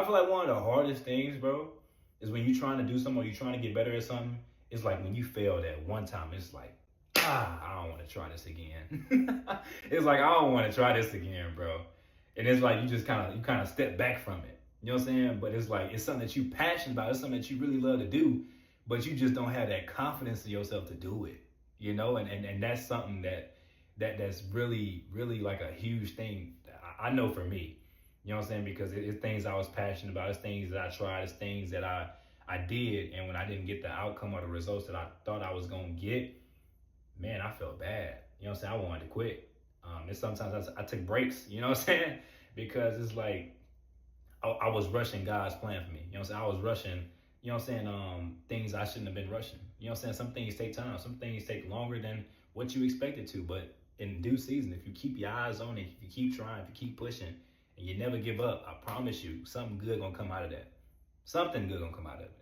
I feel like one of the hardest things, bro, is when you're trying to do something or you're trying to get better at something. It's like when you fail that one time, it's like, I don't want to try this again. It's like I don't want to try this again, bro. And it's like you kind of step back from it. You know what I'm saying? But it's like it's something that you passionate about. It's something that you really love to do, but you just don't have that confidence in yourself to do it. You know, and that's something that's really like a huge thing. I know for me. You know what I'm saying? Because it's things I was passionate about. It's things that I tried. It's things that I did. And when I didn't get the outcome or the results that I thought I was going to get, man, I felt bad. You know what I'm saying? I wanted to quit. And sometimes I took breaks, you know what I'm saying? Because it's like I was rushing God's plan for me. You know what I'm saying? I was rushing, you know what I'm saying, things I shouldn't have been rushing. You know what I'm saying? Some things take time. Some things take longer than what you expected to. But in due season, if you keep your eyes on it, if you keep trying, if you keep pushing, and you never give up, I promise you, something good gonna come out of that. Something good gonna come out of it.